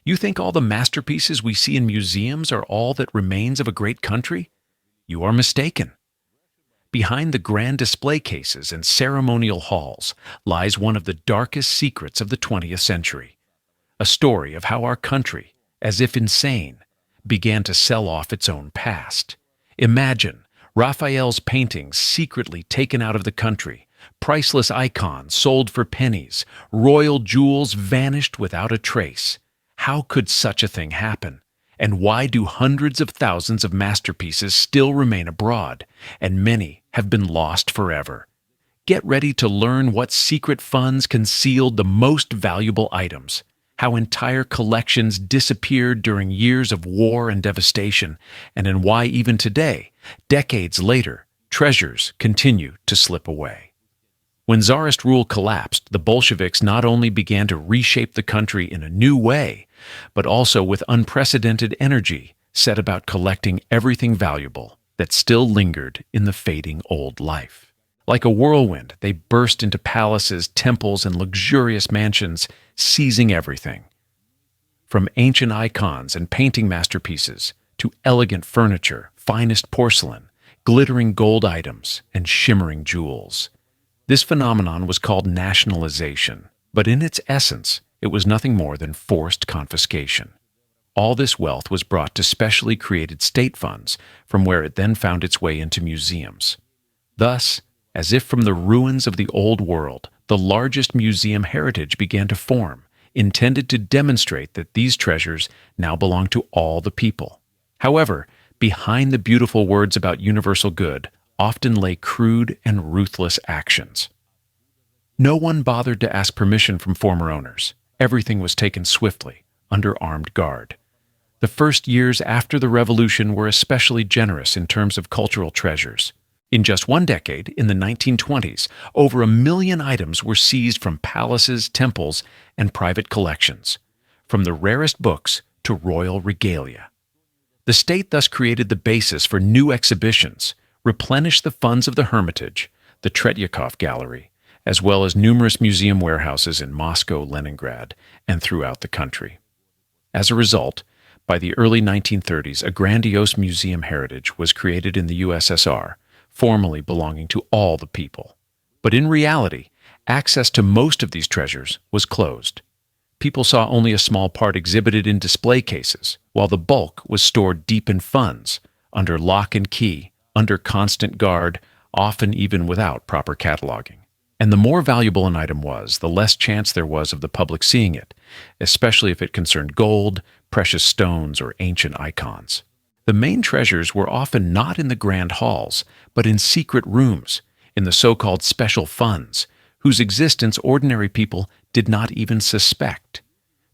You think all the masterpieces we see in museums are all that remains of a great country? You are mistaken. Behind the grand display cases and ceremonial halls lies one of the darkest secrets of the 20th century. A story of how our country, as if insane, began to sell off its own past. Imagine Raphael's paintings secretly taken out of the country, priceless icons sold for pennies, royal jewels vanished without a trace. How could such a thing happen? And why do hundreds of thousands of masterpieces still remain abroad, and many have been lost forever? Get ready to learn what secret funds concealed the most valuable items, how entire collections disappeared during years of war and devastation, and why even today, decades later, treasures continue to slip away. When Tsarist rule collapsed, the Bolsheviks not only began to reshape the country in a new way, but also with unprecedented energy set about collecting everything valuable that still lingered in the fading old life. Like a whirlwind, they burst into palaces, temples, and luxurious mansions, seizing everything. From ancient icons and painting masterpieces to elegant furniture, finest porcelain, glittering gold items, and shimmering jewels. This phenomenon was called nationalization, but in its essence, it was nothing more than forced confiscation. All this wealth was brought to specially created state funds, from where it then found its way into museums. Thus, as if from the ruins of the old world, the largest museum heritage began to form, intended to demonstrate that these treasures now belong to all the people. However, behind the beautiful words about universal good often lay crude and ruthless actions. No one bothered to ask permission from former owners. Everything was taken swiftly, under armed guard. The first years after the revolution were especially generous in terms of cultural treasures. In just one decade, in the 1920s, over 1 million items were seized from palaces, temples, and private collections, from the rarest books to royal regalia. The state thus created the basis for new exhibitions, replenished the funds of the Hermitage, the Tretyakov Gallery, as well as numerous museum warehouses in Moscow, Leningrad, and throughout the country. As a result, by the early 1930s, a grandiose museum heritage was created in the USSR, formally belonging to all the people. But in reality, access to most of these treasures was closed. People saw only a small part exhibited in display cases, while the bulk was stored deep in funds, under lock and key, under constant guard, often even without proper cataloging. And the more valuable an item was, the less chance there was of the public seeing it, especially if it concerned gold, precious stones, or ancient icons. The main treasures were often not in the grand halls, but in secret rooms, in the so-called special funds, whose existence ordinary people did not even suspect.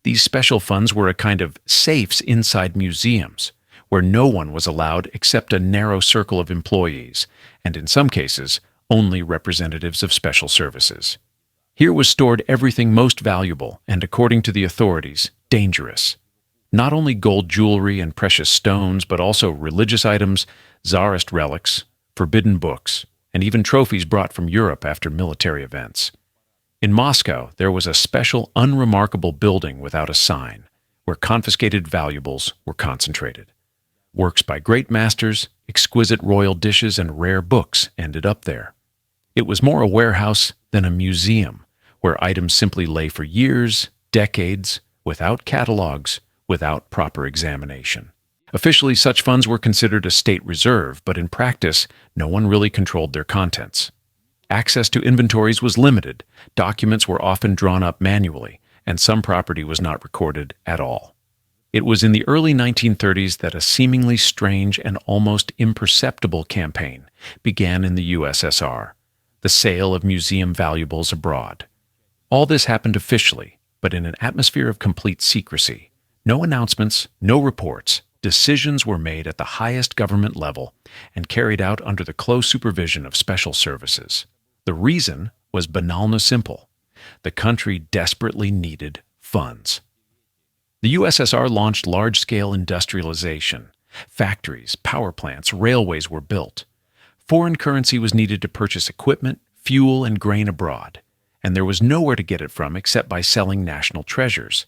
These special funds were a kind of safes inside museums, where no one was allowed except a narrow circle of employees, and in some cases, only representatives of special services. Here was stored everything most valuable and, according to the authorities, dangerous. Not only gold jewelry and precious stones, but also religious items, Tsarist relics, forbidden books, and even trophies brought from Europe after military events. In Moscow, there was a special, unremarkable building without a sign, where confiscated valuables were concentrated. Works by great masters, exquisite royal dishes, and rare books ended up there. It was more a warehouse than a museum, where items simply lay for years, decades, without catalogs, without proper examination. Officially, such funds were considered a state reserve, but in practice, no one really controlled their contents. Access to inventories was limited, documents were often drawn up manually, and some property was not recorded at all. It was in the early 1930s that a seemingly strange and almost imperceptible campaign began in the USSR, the sale of museum valuables abroad. All this happened officially, but in an atmosphere of complete secrecy. No announcements, no reports. Decisions were made at the highest government level and carried out under the close supervision of special services. The reason was banal simple. The country desperately needed funds. The USSR launched large-scale industrialization. Factories, power plants, railways were built. Foreign currency was needed to purchase equipment, fuel, and grain abroad, and there was nowhere to get it from except by selling national treasures.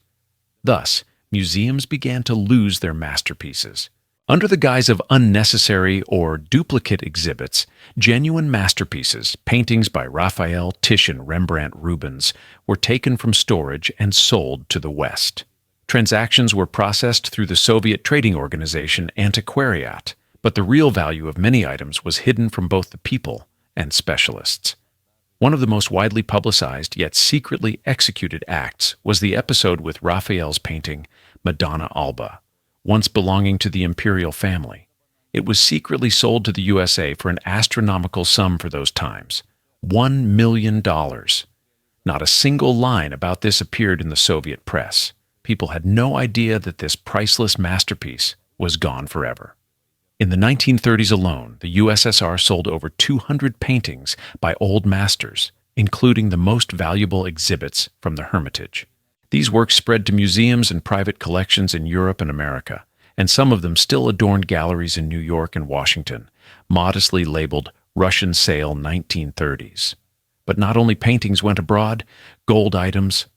Thus, museums began to lose their masterpieces. Under the guise of unnecessary or duplicate exhibits, genuine masterpieces, paintings by Raphael, Titian, Rembrandt, Rubens, were taken from storage and sold to the West. Transactions were processed through the Soviet trading organization Antiquariat, but the real value of many items was hidden from both the people and specialists. One of the most widely publicized yet secretly executed acts was the episode with Raphael's painting Madonna Alba, once belonging to the imperial family. It was secretly sold to the USA for an astronomical sum for those times, $1 million. Not a single line about this appeared in the Soviet press. People had no idea that this priceless masterpiece was gone forever. In the 1930s alone, the USSR sold over 200 paintings by old masters, including the most valuable exhibits from the Hermitage. These works spread to museums and private collections in Europe and America, and some of them still adorn galleries in New York and Washington, modestly labeled Russian Sale 1930s. But not only paintings went abroad, gold items,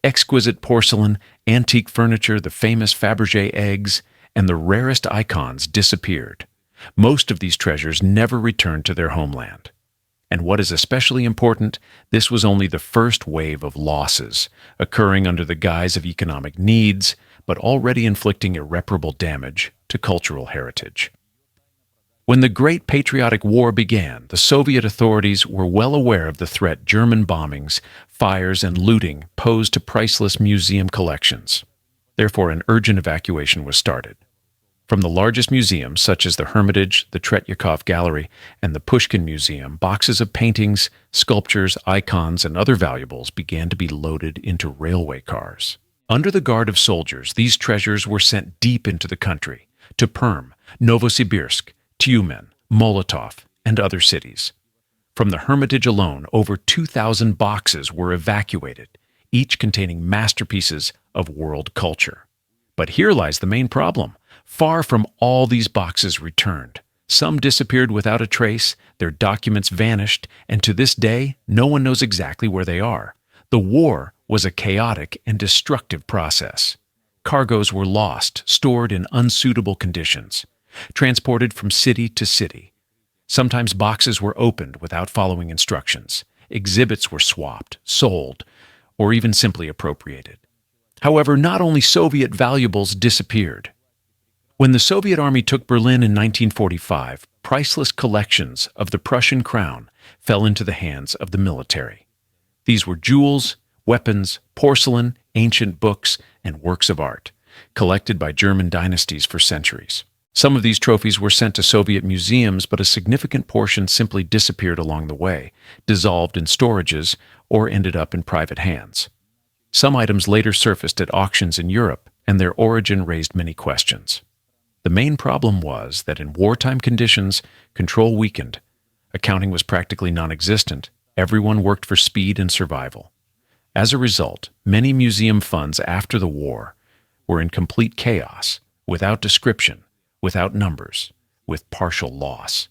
exquisite porcelain, antique furniture, the famous Fabergé eggs, and the rarest icons disappeared. Most of these treasures never returned to their homeland. And what is especially important, this was only the first wave of losses, occurring under the guise of economic needs, but already inflicting irreparable damage to cultural heritage. When the Great Patriotic War began, the Soviet authorities were well aware of the threat German bombings, fires, and looting posed to priceless museum collections. Therefore, an urgent evacuation was started. From the largest museums, such as the Hermitage, the Tretyakov Gallery, and the Pushkin Museum, boxes of paintings, sculptures, icons, and other valuables began to be loaded into railway cars. Under the guard of soldiers, these treasures were sent deep into the country, to Perm, Novosibirsk, Tyumen, Molotov, and other cities. From the Hermitage alone, over 2,000 boxes were evacuated, each containing masterpieces of world culture. But here lies the main problem. Far from all these boxes returned. Some disappeared without a trace, their documents vanished, and to this day, no one knows exactly where they are. The war was a chaotic and destructive process. Cargoes were lost, stored in unsuitable conditions, transported from city to city. Sometimes boxes were opened without following instructions. Exhibits were swapped, sold, or even simply appropriated. However, not only Soviet valuables disappeared. When the Soviet army took Berlin in 1945, priceless collections of the Prussian crown fell into the hands of the military. These were jewels, weapons, porcelain, ancient books, and works of art, collected by German dynasties for centuries. Some of these trophies were sent to Soviet museums, but a significant portion simply disappeared along the way, dissolved in storages, or ended up in private hands. Some items later surfaced at auctions in Europe, and their origin raised many questions. The main problem was that in wartime conditions, control weakened. Accounting was practically non-existent. Everyone worked for speed and survival. As a result, many museum funds after the war were in complete chaos, without description, without numbers, with partial loss.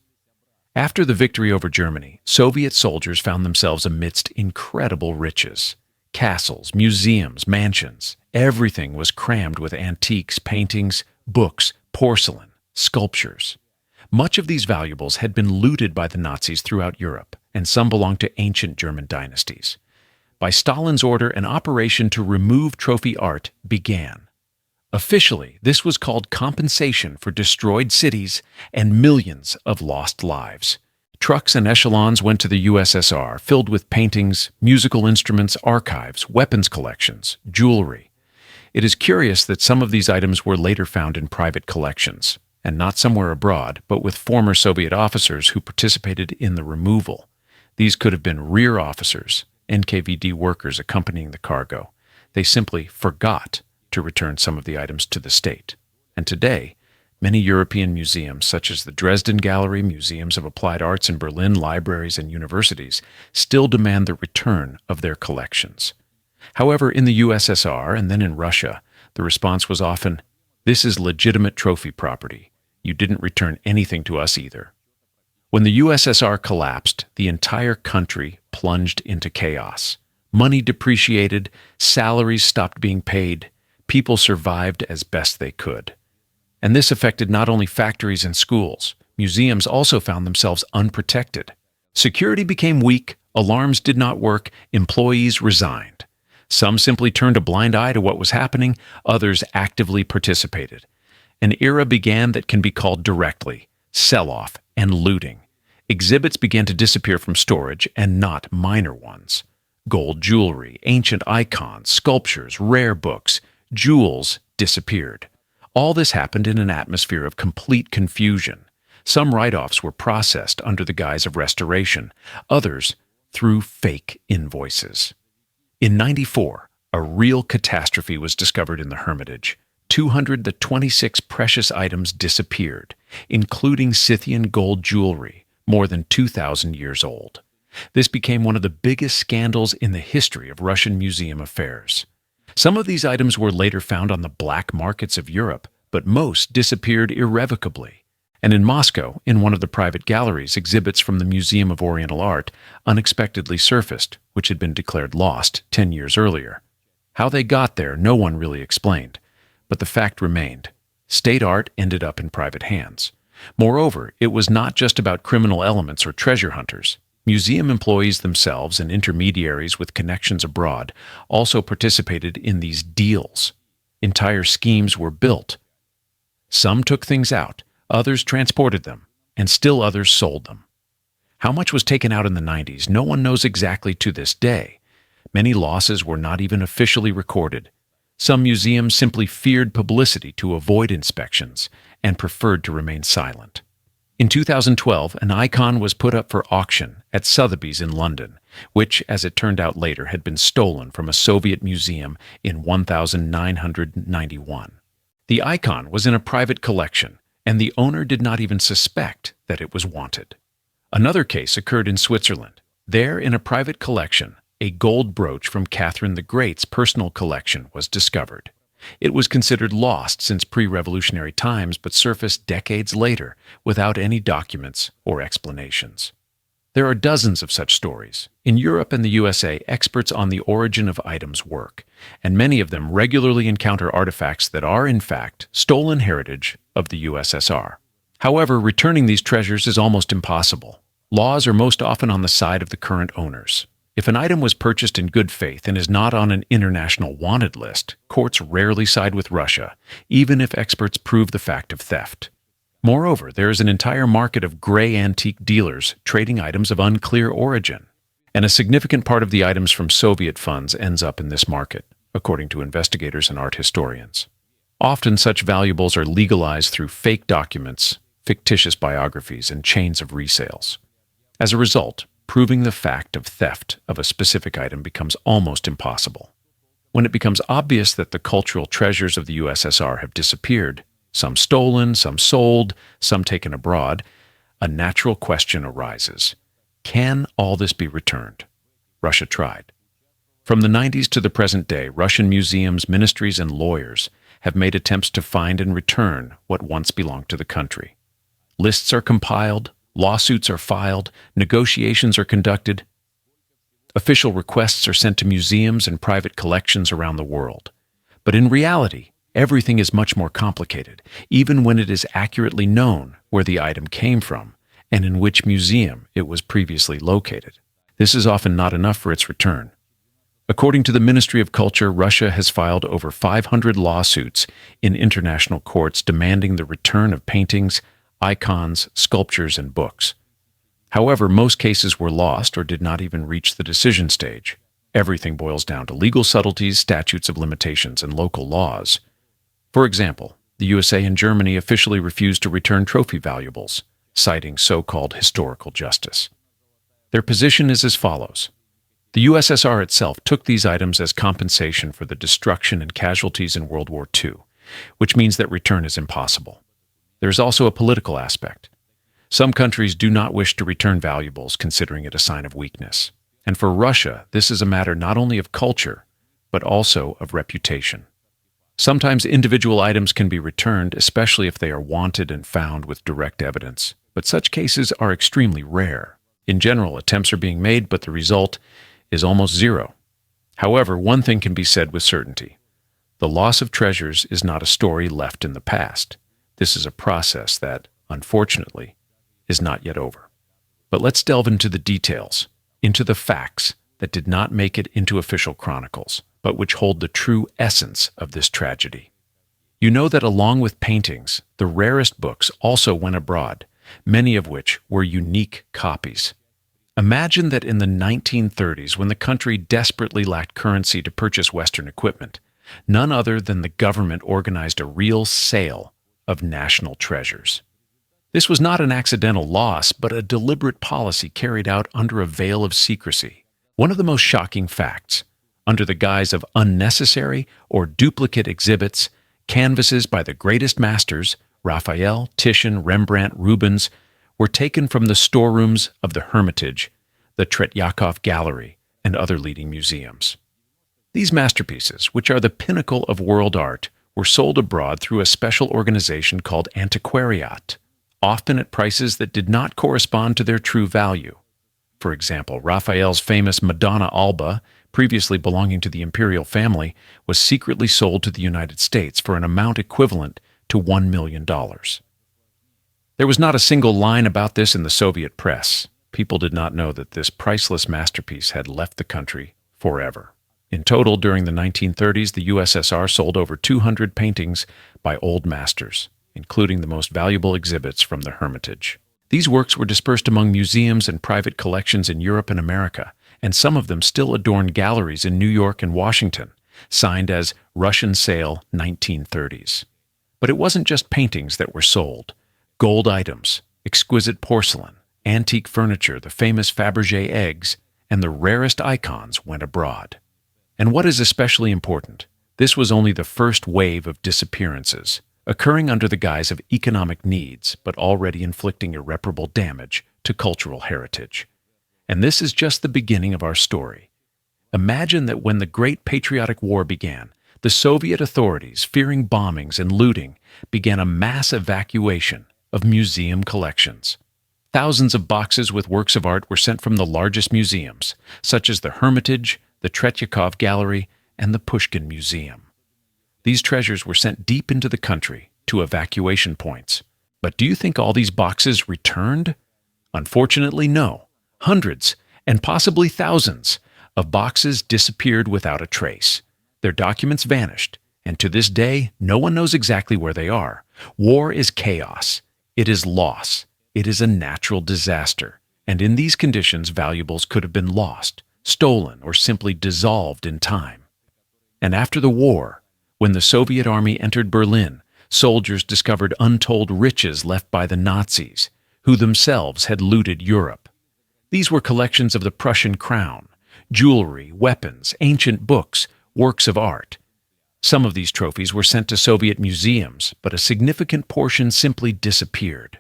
After the victory over Germany, Soviet soldiers found themselves amidst incredible riches. Castles, museums, mansions, everything was crammed with antiques, paintings, books, porcelain, sculptures. Much of these valuables had been looted by the Nazis throughout Europe, and some belonged to ancient German dynasties. By Stalin's order, an operation to remove trophy art began. Officially, this was called compensation for destroyed cities and millions of lost lives. Trucks and echelons went to the USSR, filled with paintings, musical instruments, archives, weapons collections, jewelry. It is curious that some of these items were later found in private collections, and not somewhere abroad, but with former Soviet officers who participated in the removal. These could have been rear officers, NKVD workers accompanying the cargo. They simply forgot to return some of the items to the state. And today, many European museums, such as the Dresden Gallery, museums of applied arts in Berlin, libraries, and universities, still demand the return of their collections. However, in the USSR and then in Russia, the response was often, "This is legitimate trophy property. You didn't return anything to us either." When the USSR collapsed, the entire country plunged into chaos. Money depreciated, salaries stopped being paid, People survived as best they could. And this affected not only factories and schools. Museums also found themselves unprotected. Security became weak, alarms did not work, employees resigned. Some simply turned a blind eye to what was happening, others actively participated. An era began that can be called directly sell-off and looting. Exhibits began to disappear from storage, and not minor ones. Gold jewelry, ancient icons, sculptures, rare books, jewels disappeared. All this happened in an atmosphere of complete confusion. Some write-offs were processed under the guise of restoration, others through fake invoices. In '94, a real catastrophe was discovered in the Hermitage. 226 precious items disappeared, including Scythian gold jewelry, more than 2,000 years old. This became one of the biggest scandals in the history of Russian museum affairs. Some of these items were later found on the black markets of Europe, but most disappeared irrevocably. And in Moscow, in one of the private galleries, exhibits from the Museum of Oriental Art unexpectedly surfaced, which had been declared lost 10 years earlier. How they got there, no one really explained, but the fact remained. State art ended up in private hands. Moreover, it was not just about criminal elements or treasure hunters. Museum employees themselves and intermediaries with connections abroad also participated in these deals. Entire schemes were built. Some took things out, others transported them, and still others sold them. How much was taken out in the '90s, no one knows exactly to this day. Many losses were not even officially recorded. Some museums simply feared publicity to avoid inspections and preferred to remain silent. In 2012, an icon was put up for auction at Sotheby's in London, which, as it turned out later, had been stolen from a Soviet museum in 1991. The icon was in a private collection, and the owner did not even suspect that it was wanted. Another case occurred in Switzerland. There, in a private collection, a gold brooch from Catherine the Great's personal collection was discovered. It was considered lost since pre-revolutionary times, but surfaced decades later without any documents or explanations. There are dozens of such stories. In Europe and the USA, experts on the origin of items work, and many of them regularly encounter artifacts that are, in fact, stolen heritage of the USSR. However, returning these treasures is almost impossible. Laws are most often on the side of the current owners. If an item was purchased in good faith and is not on an international wanted list, courts rarely side with Russia, even if experts prove the fact of theft. Moreover, there is an entire market of gray antique dealers trading items of unclear origin, and a significant part of the items from Soviet funds ends up in this market, according to investigators and art historians. Often such valuables are legalized through fake documents, fictitious biographies, and chains of resales. As a result, proving the fact of theft of a specific item becomes almost impossible. When it becomes obvious that the cultural treasures of the USSR have disappeared, some stolen, some sold, some taken abroad, a natural question arises. Can all this be returned? Russia tried. From the '90s to the present day, Russian museums, ministries, and lawyers have made attempts to find and return what once belonged to the country. Lists are compiled, lawsuits are filed, negotiations are conducted. Official requests are sent to museums and private collections around the world. But in reality, everything is much more complicated, even when it is accurately known where the item came from and in which museum it was previously located. This is often not enough for its return. According to the Ministry of Culture, Russia has filed over 500 lawsuits in international courts demanding the return of paintings, icons, sculptures, and books. However, most cases were lost or did not even reach the decision stage. Everything boils down to legal subtleties, statutes of limitations, and local laws. For example, the USA and Germany officially refused to return trophy valuables, citing so-called historical justice. Their position is as follows. The USSR itself took these items as compensation for the destruction and casualties in World War II, which means that return is impossible. There is also a political aspect. Some countries do not wish to return valuables, considering it a sign of weakness. And for Russia, this is a matter not only of culture, but also of reputation. Sometimes individual items can be returned, especially if they are wanted and found with direct evidence, but such cases are extremely rare. In general, attempts are being made, but the result is almost zero. However, one thing can be said with certainty. The loss of treasures is not a story left in the past. This is a process that, unfortunately, is not yet over. But let's delve into the details, into the facts that did not make it into official chronicles, but which hold the true essence of this tragedy. You know that along with paintings, the rarest books also went abroad, many of which were unique copies. Imagine that in the 1930s, when the country desperately lacked currency to purchase Western equipment, none other than the government organized a real sale of national treasures. This was not an accidental loss, but a deliberate policy carried out under a veil of secrecy. One of the most shocking facts, under the guise of unnecessary or duplicate exhibits, canvases by the greatest masters, Raphael, Titian, Rembrandt, Rubens, were taken from the storerooms of the Hermitage, the Tretyakov Gallery, and other leading museums. These masterpieces, which are the pinnacle of world art, were sold abroad through a special organization called antiquariat, often at prices that did not correspond to their true value. For example, Raphael's famous Madonna Alba, previously belonging to the imperial family, was secretly sold to the United States for an amount equivalent to $1 million. There was not a single line about this in the Soviet press. People did not know that this priceless masterpiece had left the country forever. In total, during the 1930s, the USSR sold over 200 paintings by old masters, including the most valuable exhibits from the Hermitage. These works were dispersed among museums and private collections in Europe and America, and some of them still adorn galleries in New York and Washington, signed as Russian Sale 1930s. But it wasn't just paintings that were sold. Gold items, exquisite porcelain, antique furniture, the famous Fabergé eggs, and the rarest icons went abroad. And what is especially important, this was only the first wave of disappearances, occurring under the guise of economic needs, but already inflicting irreparable damage to cultural heritage. And this is just the beginning of our story. Imagine that when the Great Patriotic War began, the Soviet authorities, fearing bombings and looting, began a mass evacuation of museum collections. Thousands of boxes with works of art were sent from the largest museums, such as the Hermitage, the Tretyakov Gallery, and the Pushkin Museum. These treasures were sent deep into the country, to evacuation points. But do you think all these boxes returned? Unfortunately, no. Hundreds, and possibly thousands, of boxes disappeared without a trace. Their documents vanished, and to this day, no one knows exactly where they are. War is chaos. It is loss. It is a natural disaster. And in these conditions, valuables could have been lost, stolen, or simply dissolved in time. And after the war, when the Soviet army entered Berlin, soldiers discovered untold riches left by the Nazis, who themselves had looted Europe. These were collections of the Prussian crown, jewelry, weapons, ancient books, works of art. Some of these trophies were sent to Soviet museums, but a significant portion simply disappeared.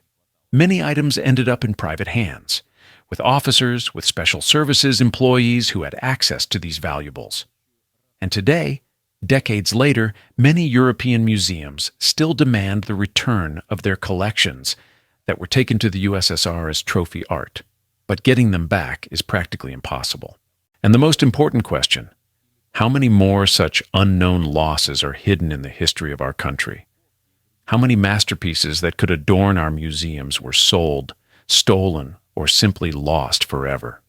Many items ended up in private hands, with officers, with special services employees who had access to these valuables. And today, decades later, many European museums still demand the return of their collections that were taken to the USSR as trophy art. But getting them back is practically impossible. And the most important question, how many more such unknown losses are hidden in the history of our country? How many masterpieces that could adorn our museums were sold, stolen, or simply lost forever?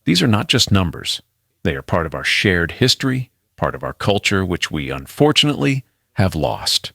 These are not just numbers. They are part of our shared history, part of our culture, which we unfortunately have lost.